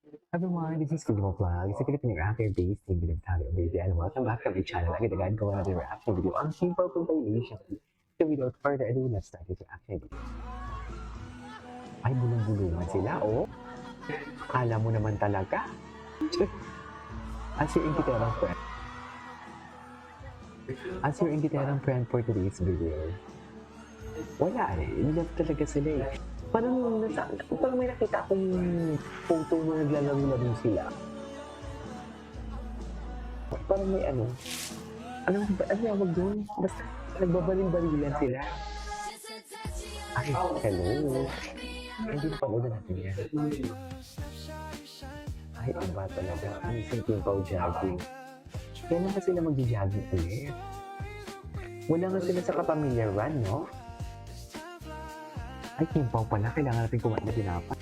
Everyone, this is Kumo Vlog. Sa Philippine Rapper based in Binagtali, Baby, and welcome back to my channel. Agad-agad ko another reaction video on Simple Compilation. So without further ado, let's start this reaction video. Ay, bulong-bulungan sila, oh. Akala mo naman talaga. As your ingiterang friend. As your ingiterang friend for today's video. Wala eh, love talaga sila eh. Parang may nakita akong photo na naglalaro-laro sila. Parang may ano tawag doon? Basta nagbabaling-balilan sila. Ay, hello. Hindi na panood natin yan. Ay, iba talaga. Minsan yung pao-jogging. Kailan ka sila mag-jogging ulit? Wala nga sila sa kapamilya run, no? Ay, kimpaw pala. Kailangan natin kumain na dinapa.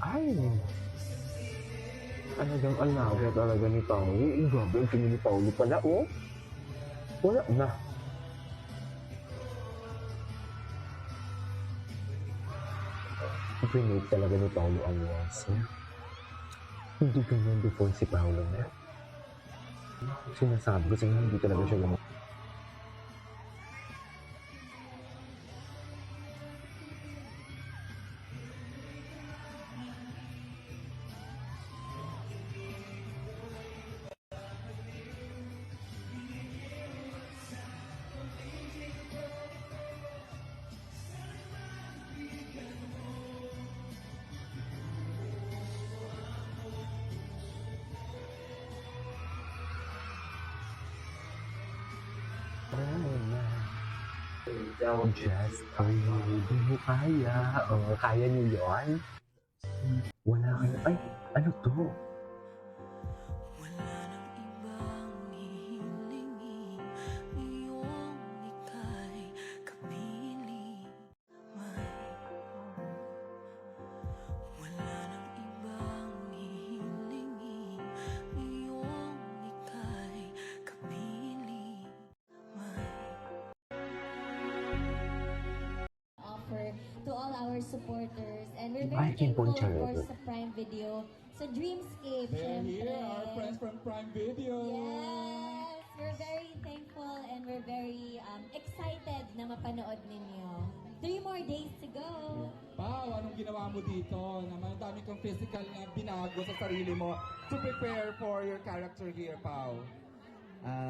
Ay, talagang alaga talaga ni Paulo. Ang grabe ang tingin ni Paulo pala, oh. Wala na. Grenade talaga ni Paulo ang walls niya. Hindi ganyan before si Paulo na. Sinasabi ko sa inyo, hindi talaga siya lumang. Just for you, di mo kaya. O, kaya niyo yun? Wala kayo. Ay, ano to? To all our supporters, and we're Ay, very thankful, of Charlotte. course, sa Prime Video, sa Dreamscape, They're syempre. here, our friends from Prime Video. Yes, we're very thankful and we're very excited na mapanood ninyo. 3 more days to go. Pao, anong ginawa mo dito? Naman, ang dami kang physical na binago sa sarili mo to prepare for your character here, Pao.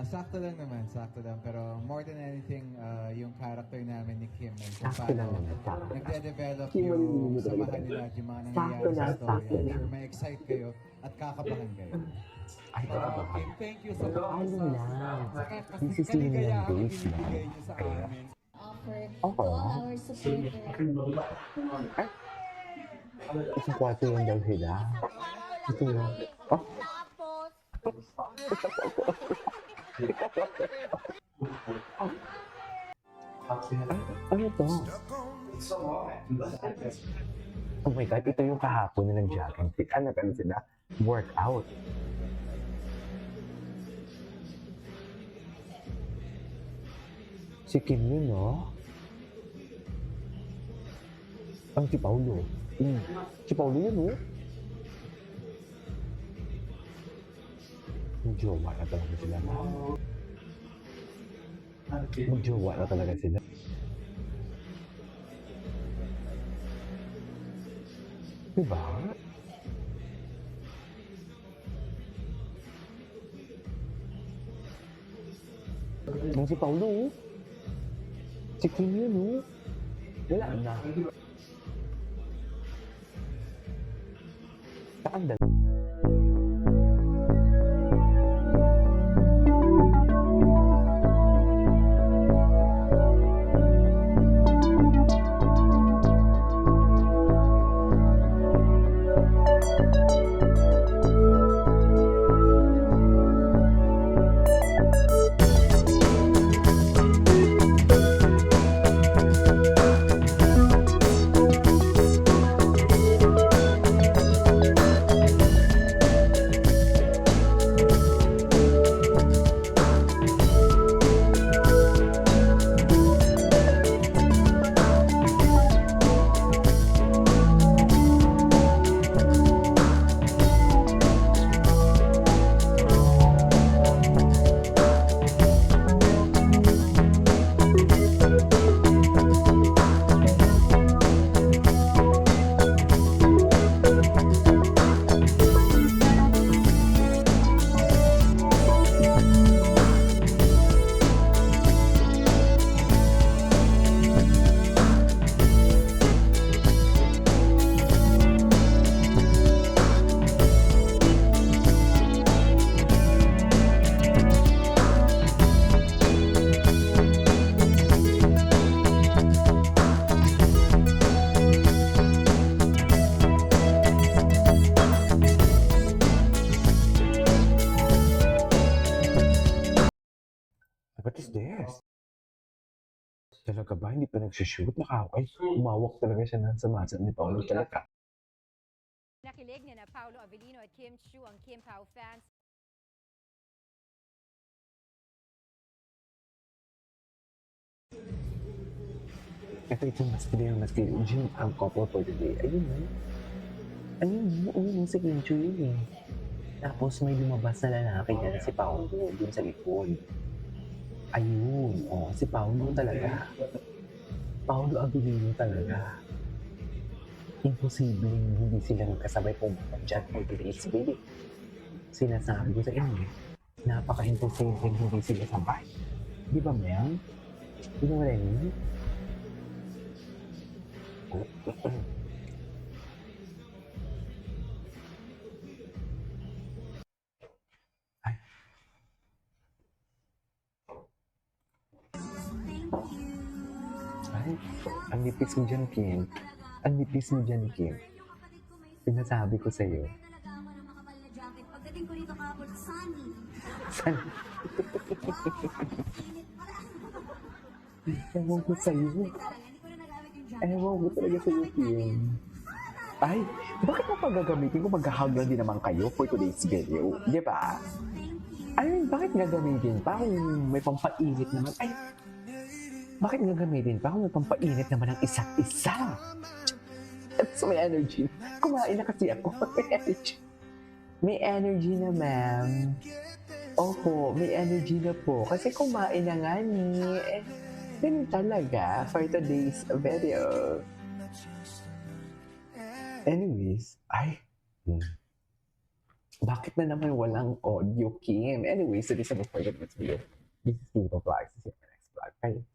Sakto lang naman, sakto lang. Pero more than anything, yung character namin ni Kim and kung Sakto lang paano naman, sakto lang. nagde-develop Kim, yung malilimutan samahan talaga. nila at yung mga Sakto nangyayari sa lang, story. sakto I'm lang. sure may-excite kayo at kakabahan kayo. Ay, So, talaga ba? Kim, thank you so much Ayun lang. sa This is yung kaligayahan days na. binibigay niyo sa Kaya, amin. Offer Oo. to all our supporters. isang kwarto lang daw sila. Ito yun. Oh, ano to? Oh my God, ito yung kahapon na nag-jogging fit. Ano sila? Workout. Si Kim yun, no? Ang si Paulo. Si Paulo yun, no? Magjowa na talaga sila. Magjowa na talaga sila. Diba? Ang si Paulo, oh. Si Kim yun, oh. Wala na. Saan dalawa? What is this? Talaga ba? Hindi pa nagsushoot? Ay, umawak talaga siya sa masa ni Paolo talaga. Nakilig ni na Paolo Avellino at Kim Chiu ang Kim Pao fans. Ito mas Jim ang couple for today. Ayun mo si Kim Chu yun eh. Tapos may lumabas na lalaki dyan si Paolo dun sa likod. Ayun, si Paolo talaga. Paolo Avellino talaga. Imposibleng hindi sila magkasabay pumunta dyan for today's video. Sinasabi ko sa inyo, napaka-imposibleng hindi sila sabay. Di ba, Mel? You know what I mean? Ay. Ay, ang nipis mo dyan, Kim. Ang nipis mo dyan, Kim. Pinasabi ko sa'yo. Talaga ako ng makapal na jacket. Pagdating ko dito kahapon, sunny. San? Init pala. Ewan ko sa'yo. Hindi ko na nagamit yung jacket. Ewan ko talaga sa'yo, Kim. Ay, bakit mo pagagamitin ko? Mag-hug lang din naman kayo for today's video. Di ba? Ayun, bakit gagamitin pa kung may pampainit naman? Ay, bakit gagamitin pa kung may pampainit naman ang isa't isa? So may energy. Kumain na kasi ako. May energy. May energy na, ma'am. Opo, may energy na po. Kasi kumain na nga ni. Ganun talaga for today's video. Anyways, bakit na naman walang audio, Kim? Anyways, so this is the first video. This is Vivo Vlogs. This is your next vlog. Bye.